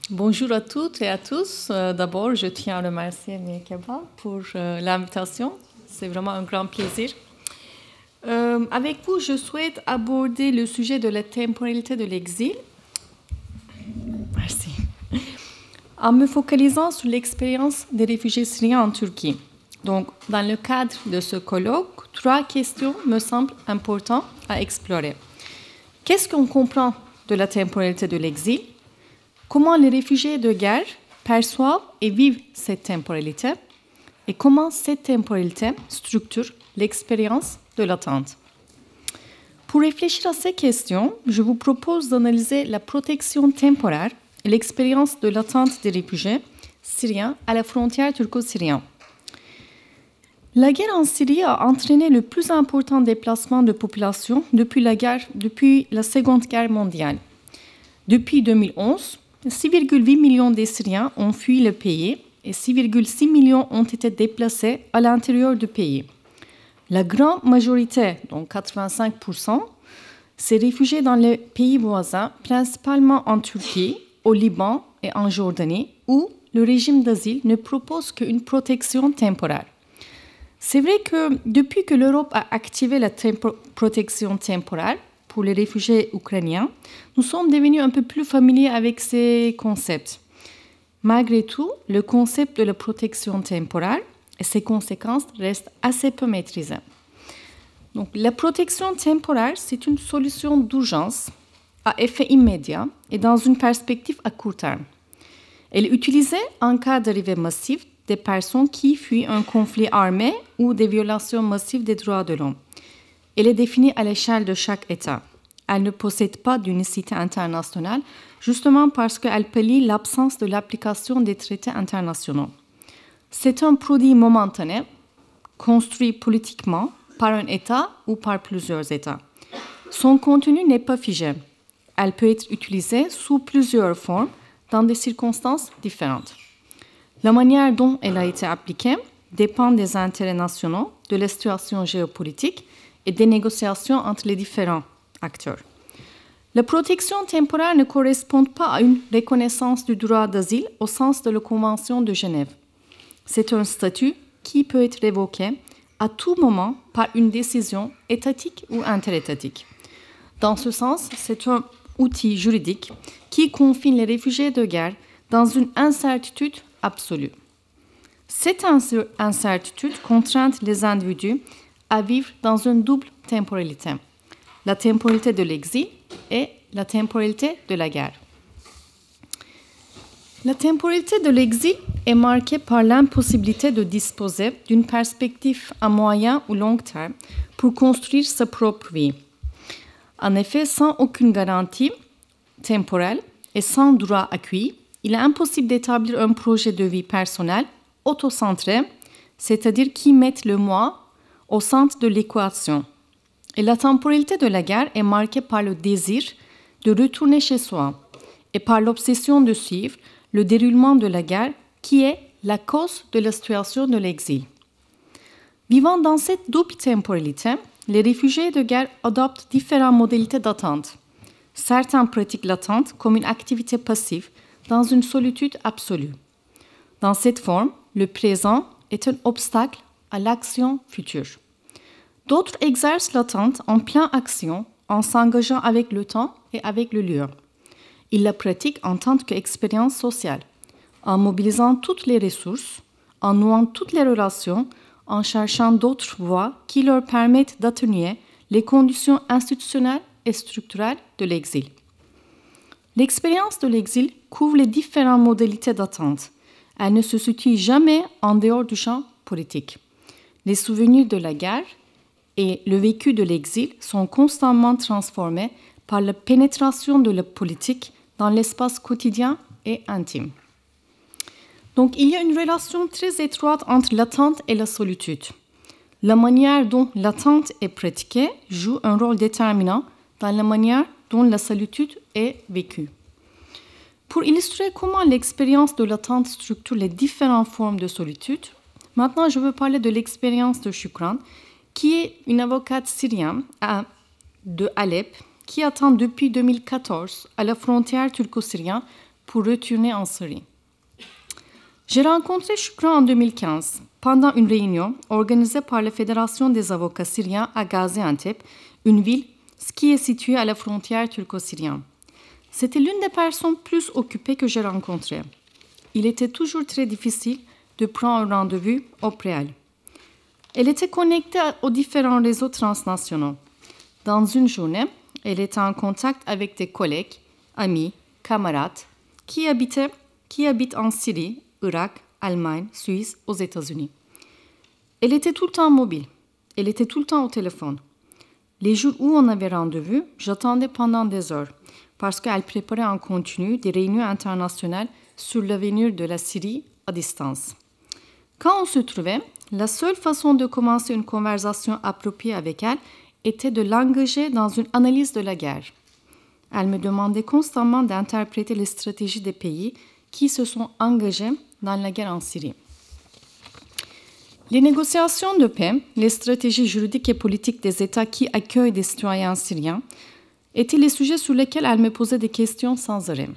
Bonjour à toutes et à tous. D'abord, je tiens à remercier Mekeba pour l'invitation. C'est vraiment un grand plaisir. Avec vous, je souhaite aborder le sujet de la temporalité de l'exil. Merci. En me focalisant sur l'expérience des réfugiés syriens en Turquie. Donc, dans le cadre de ce colloque, 3 questions me semblent importantes à explorer. Qu'est-ce qu'on comprend de la temporalité de l'exil? Comment les réfugiés de guerre perçoivent et vivent cette temporalité? Et comment cette temporalité structure l'expérience de l'attente? Pour réfléchir à ces questions, je vous propose d'analyser la protection temporaire et l'expérience de l'attente des réfugiés syriens à la frontière turco-syrienne. La guerre en Syrie a entraîné le plus important déplacement de population depuis la Seconde Guerre mondiale. Depuis 2011, 6,8 millions de Syriens ont fui le pays et 6,6 millions ont été déplacés à l'intérieur du pays. La grande majorité, donc 85%, s'est réfugiée dans les pays voisins, principalement en Turquie, au Liban et en Jordanie, où le régime d'asile ne propose qu'une protection temporaire. C'est vrai que depuis que l'Europe a activé la protection temporaire pour les réfugiés ukrainiens, nous sommes devenus un peu plus familiers avec ces concepts. Malgré tout, le concept de la protection temporaire et ses conséquences restent assez peu maîtrisées. Donc, la protection temporaire, c'est une solution d'urgence à effet immédiat et dans une perspective à court terme. Elle est utilisée en cas d'arrivée massive des personnes qui fuient un conflit armé ou des violations massives des droits de l'homme. Elle est définie à l'échelle de chaque État. Elle ne possède pas d'unicité internationale, justement parce qu'elle pallie l'absence de l'application des traités internationaux. C'est un produit momentané, construit politiquement par un État ou par plusieurs États. Son contenu n'est pas figé. Elle peut être utilisée sous plusieurs formes, dans des circonstances différentes. La manière dont elle a été appliquée dépend des intérêts nationaux, de la situation géopolitique et des négociations entre les différents acteurs. La protection temporaire ne correspond pas à une reconnaissance du droit d'asile au sens de la Convention de Genève. C'est un statut qui peut être révoqué à tout moment par une décision étatique ou interétatique. Dans ce sens, c'est un outil juridique qui confine les réfugiés de guerre dans une incertitude absolue. Cette incertitude contraint les individus à vivre dans une double temporalité, la temporalité de l'exil et la temporalité de la guerre. La temporalité de l'exil est marquée par l'impossibilité de disposer d'une perspective à moyen ou long terme pour construire sa propre vie. En effet, sans aucune garantie temporelle et sans droit acquis, il est impossible d'établir un projet de vie personnel autocentré, c'est-à-dire qui mette le moi au centre de l'équation. Et la temporalité de la guerre est marquée par le désir de retourner chez soi et par l'obsession de suivre le déroulement de la guerre qui est la cause de la situation de l'exil. Vivant dans cette double temporalité, les réfugiés de guerre adoptent différentes modalités d'attente. Certains pratiquent l'attente comme une activité passive dans une solitude absolue. Dans cette forme, le présent est un obstacle à l'action future. D'autres exercent l'attente en pleine action, en s'engageant avec le temps et avec le lieu. Ils la pratiquent en tant qu'expérience sociale, en mobilisant toutes les ressources, en nouant toutes les relations, en cherchant d'autres voies qui leur permettent d'atténuer les conditions institutionnelles et structurelles de l'exil. L'expérience de l'exil couvre les différentes modalités d'attente. Elle ne se situe jamais en dehors du champ politique. Les souvenirs de la guerre et le vécu de l'exil sont constamment transformés par la pénétration de la politique dans l'espace quotidien et intime. Donc, il y a une relation très étroite entre l'attente et la solitude. La manière dont l'attente est pratiquée joue un rôle déterminant dans la manière dont la solitude est vécue. Pour illustrer comment l'expérience de l'attente structure les différentes formes de solitude, maintenant je veux parler de l'expérience de Shukran, qui est une avocate syrienne de Alep, qui attend depuis 2014 à la frontière turco-syrienne pour retourner en Syrie. J'ai rencontré Shukran en 2015 pendant une réunion organisée par la Fédération des avocats syriens à Gaziantep, une ville qui est située à la frontière turco-syrienne. C'était l'une des personnes plus occupées que j'ai rencontrées. Il était toujours très difficile de prendre un rendez-vous au préalable. Elle était connectée aux différents réseaux transnationaux. Dans une journée, elle était en contact avec des collègues, amis, camarades qui habitent en Syrie, Irak, Allemagne, Suisse, aux États-Unis. Elle était tout le temps mobile. Elle était tout le temps au téléphone. Les jours où on avait rendez-vous, j'attendais pendant des heures parce qu'elle préparait en continu des réunions internationales sur l'avenir de la Syrie à distance. Quand on se trouvait, la seule façon de commencer une conversation appropriée avec elle était de l'engager dans une analyse de la guerre. Elle me demandait constamment d'interpréter les stratégies des pays qui se sont engagés dans la guerre en Syrie. Les négociations de paix, les stratégies juridiques et politiques des États qui accueillent des citoyens syriens étaient les sujets sur lesquels elle me posait des questions sans arrêt.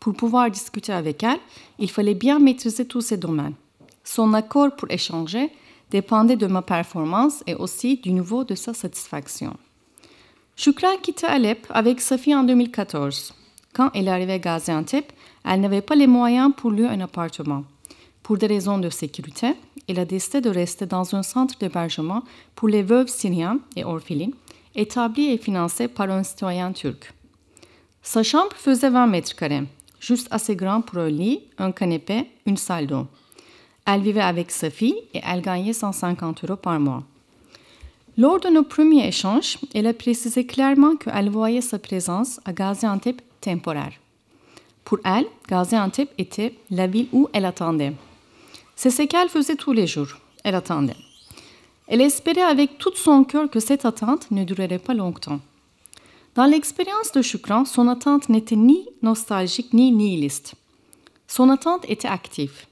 Pour pouvoir discuter avec elle, il fallait bien maîtriser tous ces domaines. Son accord pour échanger dépendait de ma performance et aussi du niveau de sa satisfaction. Shukran quittait Alep avec sa fille en 2014. Quand elle arrivait à Gaziantep, elle n'avait pas les moyens pour louer un appartement. Pour des raisons de sécurité, elle a décidé de rester dans un centre d'hébergement pour les veuves syriennes et orphelines, établi et financé par un citoyen turc. Sa chambre faisait 20 mètres carrés, juste assez grand pour un lit, un canapé, une salle d'eau. Elle vivait avec sa fille et elle gagnait 150 € par mois. Lors de nos premiers échanges, elle a précisé clairement qu'elle voyait sa présence à Gaziantep temporaire. Pour elle, Gaziantep était la ville où elle attendait. C'est ce qu'elle faisait tous les jours. Elle attendait. Elle espérait avec tout son cœur que cette attente ne durerait pas longtemps. Dans l'expérience de Shukran, son attente n'était ni nostalgique ni nihiliste. Son attente était active.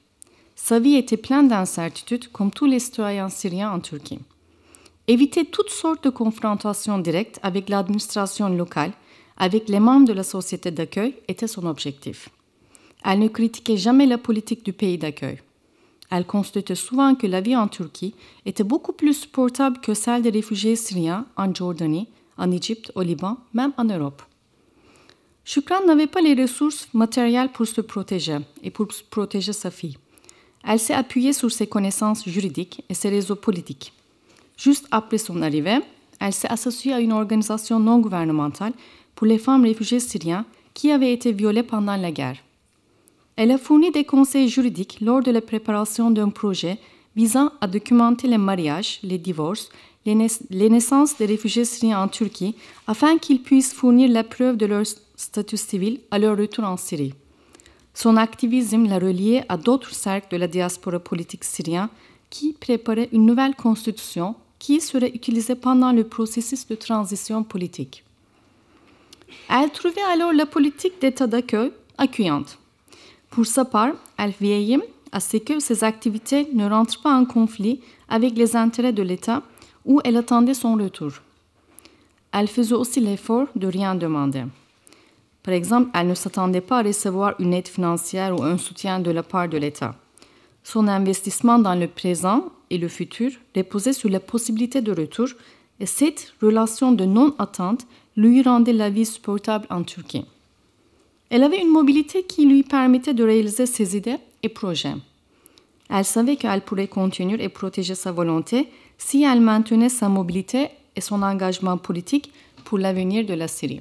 Sa vie était pleine d'incertitudes comme tous les citoyens syriens en Turquie. Éviter toutes sortes de confrontations directes avec l'administration locale, avec les membres de la société d'accueil, était son objectif. Elle ne critiquait jamais la politique du pays d'accueil. Elle constatait souvent que la vie en Turquie était beaucoup plus supportable que celle des réfugiés syriens en Jordanie, en Égypte, au Liban, même en Europe. Shukran n'avait pas les ressources matérielles pour se protéger et pour protéger sa fille. Elle s'est appuyée sur ses connaissances juridiques et ses réseaux politiques. Juste après son arrivée, elle s'est associée à une organisation non gouvernementale pour les femmes réfugiées syriennes qui avaient été violées pendant la guerre. Elle a fourni des conseils juridiques lors de la préparation d'un projet visant à documenter les mariages, les divorces, les naissances des réfugiés syriens en Turquie afin qu'ils puissent fournir la preuve de leur statut civil à leur retour en Syrie. Son activisme l'a reliée à d'autres cercles de la diaspora politique syrienne qui préparaient une nouvelle constitution qui serait utilisée pendant le processus de transition politique. Elle trouvait alors la politique d'État d'accueil accueillante. Pour sa part, elle veillait à ce que ses activités ne rentrent pas en conflit avec les intérêts de l'État où elle attendait son retour. Elle faisait aussi l'effort de rien demander. Par exemple, elle ne s'attendait pas à recevoir une aide financière ou un soutien de la part de l'État. Son investissement dans le présent et le futur reposait sur la possibilité de retour et cette relation de non-attente lui rendait la vie supportable en Turquie. Elle avait une mobilité qui lui permettait de réaliser ses idées et projets. Elle savait qu'elle pourrait continuer et protéger sa volonté si elle maintenait sa mobilité et son engagement politique pour l'avenir de la Syrie.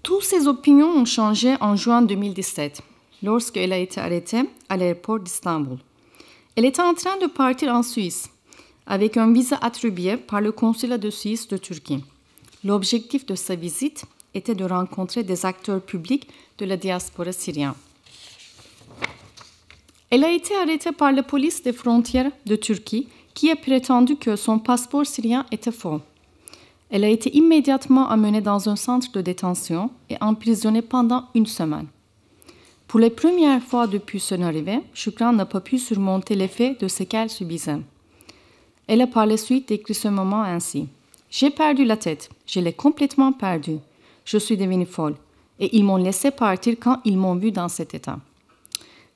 Toutes ses opinions ont changé en juin 2017, lorsqu'elle a été arrêtée à l'aéroport d'Istanbul. Elle était en train de partir en Suisse, avec un visa attribué par le consulat de Suisse de Turquie. L'objectif de sa visite était de rencontrer des acteurs publics de la diaspora syrienne. Elle a été arrêtée par la police des frontières de Turquie qui a prétendu que son passeport syrien était faux. Elle a été immédiatement amenée dans un centre de détention et emprisonnée pendant une semaine. Pour les premières fois depuis son arrivée, Shukran n'a pas pu surmonter l'effet de ce qu'elle subissait. Elle a par la suite décrit ce moment ainsi. « J'ai perdu la tête, je l'ai complètement perdue. Je suis devenue folle. et ils m'ont laissé partir quand ils m'ont vu dans cet état.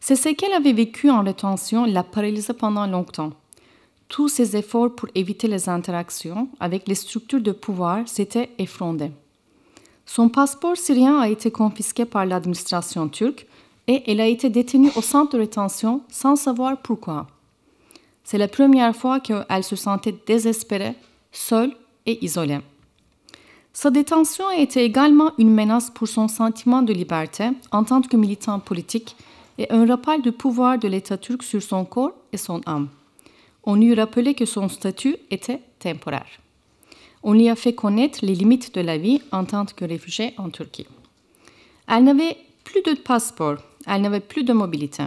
C'est ce qu'elle avait vécu en rétention l'a paralysée pendant longtemps. Tous ses efforts pour éviter les interactions avec les structures de pouvoir s'étaient effondrés. Son passeport syrien a été confisqué par l'administration turque et elle a été détenue au centre de rétention sans savoir pourquoi. C'est la première fois qu'elle se sentait désespérée, seule et isolée. Sa détention était également une menace pour son sentiment de liberté en tant que militant politique et un rappel du pouvoir de l'État turc sur son corps et son âme. On lui rappelait que son statut était temporaire. On lui a fait connaître les limites de la vie en tant que réfugiée en Turquie. Elle n'avait plus de passeport, elle n'avait plus de mobilité.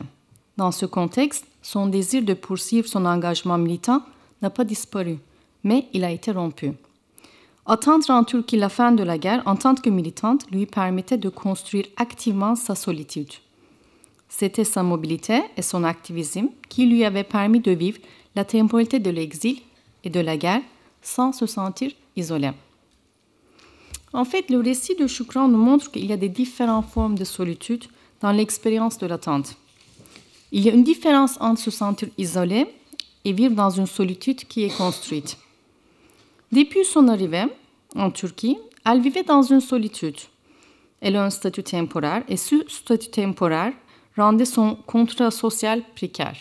Dans ce contexte, son désir de poursuivre son engagement militant n'a pas disparu, mais il a été rompu. Attendre en Turquie la fin de la guerre en tant que militante lui permettait de construire activement sa solitude. C'était sa mobilité et son activisme qui lui avaient permis de vivre la temporalité de l'exil et de la guerre sans se sentir isolé. En fait, le récit de Shukran nous montre qu'il y a des différentes formes de solitude dans l'expérience de l'attente. Il y a une différence entre se sentir isolé et vivre dans une solitude qui est construite. Depuis son arrivée en Turquie, elle vivait dans une solitude. Elle a un statut temporaire et ce statut temporaire rendait son contrat social précaire.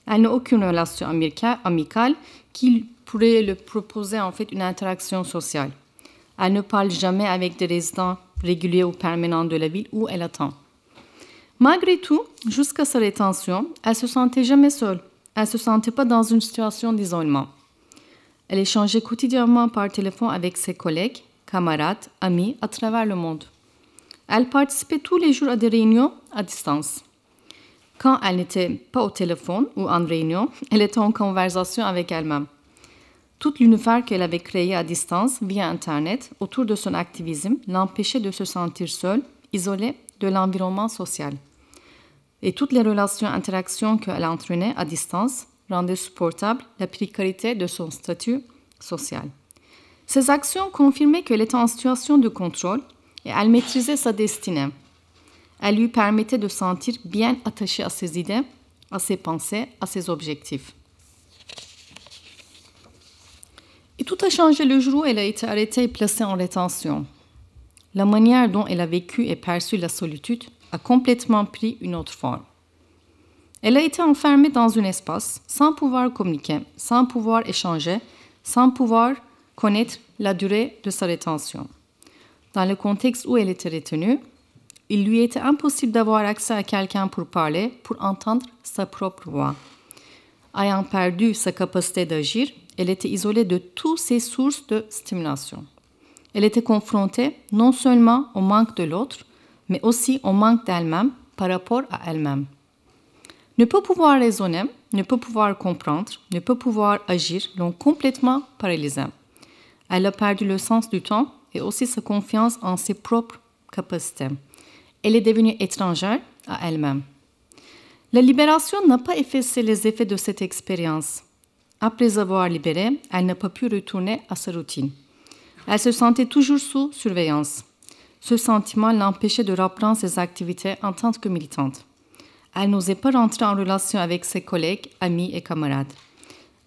Elle n'a aucune relation amicale qui pourrait lui proposer en fait une interaction sociale. Elle ne parle jamais avec des résidents réguliers ou permanents de la ville où elle attend. Malgré tout, jusqu'à sa rétention, elle ne se sentait jamais seule. Elle ne se sentait pas dans une situation d'isolement. Elle échangeait quotidiennement par téléphone avec ses collègues, camarades, amis à travers le monde. Elle participait tous les jours à des réunions à distance. Quand elle n'était pas au téléphone ou en réunion, elle était en conversation avec elle-même. Tout l'univers qu'elle avait créé à distance via Internet autour de son activisme l'empêchait de se sentir seule, isolée de l'environnement social. Et toutes les relations et interactions qu'elle entraînait à distance rendaient supportable la précarité de son statut social. Ces actions confirmaient qu'elle était en situation de contrôle et elle maîtrisait sa destinée. Elle lui permettait de se sentir bien attachée à ses idées, à ses pensées, à ses objectifs. Et tout a changé le jour où elle a été arrêtée et placée en rétention. La manière dont elle a vécu et perçu la solitude a complètement pris une autre forme. Elle a été enfermée dans un espace sans pouvoir communiquer, sans pouvoir échanger, sans pouvoir connaître la durée de sa rétention. Dans le contexte où elle était retenue, il lui était impossible d'avoir accès à quelqu'un pour parler, pour entendre sa propre voix. Ayant perdu sa capacité d'agir, elle était isolée de toutes ses sources de stimulation. Elle était confrontée non seulement au manque de l'autre, mais aussi au manque d'elle-même par rapport à elle-même. Ne pas pouvoir raisonner, ne pas pouvoir comprendre, ne pas pouvoir agir l'ont complètement paralysée. Elle a perdu le sens du temps et aussi sa confiance en ses propres capacités. Elle est devenue étrangère à elle-même. La libération n'a pas effacé les effets de cette expérience. Après avoir libéré, elle n'a pas pu retourner à sa routine. Elle se sentait toujours sous surveillance. Ce sentiment l'empêchait de reprendre ses activités en tant que militante. Elle n'osait pas rentrer en relation avec ses collègues, amis et camarades.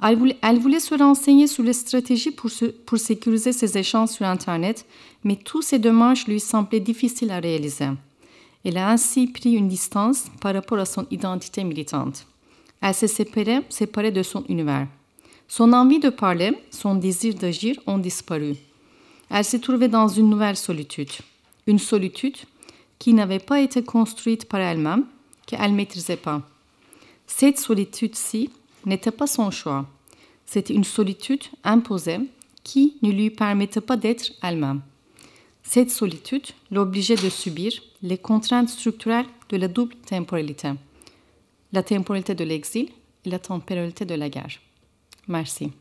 Elle voulait se renseigner sur les stratégies pour sécuriser ses échanges sur Internet, mais toutes ces démarches lui semblaient difficiles à réaliser. Elle a ainsi pris une distance par rapport à son identité militante. Elle s'est séparée de son univers. Son envie de parler, son désir d'agir ont disparu. Elle s'est trouvée dans une nouvelle solitude. Une solitude qui n'avait pas été construite par elle-même, qu'elle ne maîtrisait pas. Cette solitude-ci n'était pas son choix. C'était une solitude imposée qui ne lui permettait pas d'être elle-même. Cette solitude l'obligeait de subir les contraintes structurelles de la double temporalité. La temporalité de l'exil et la temporalité de la guerre. Merci.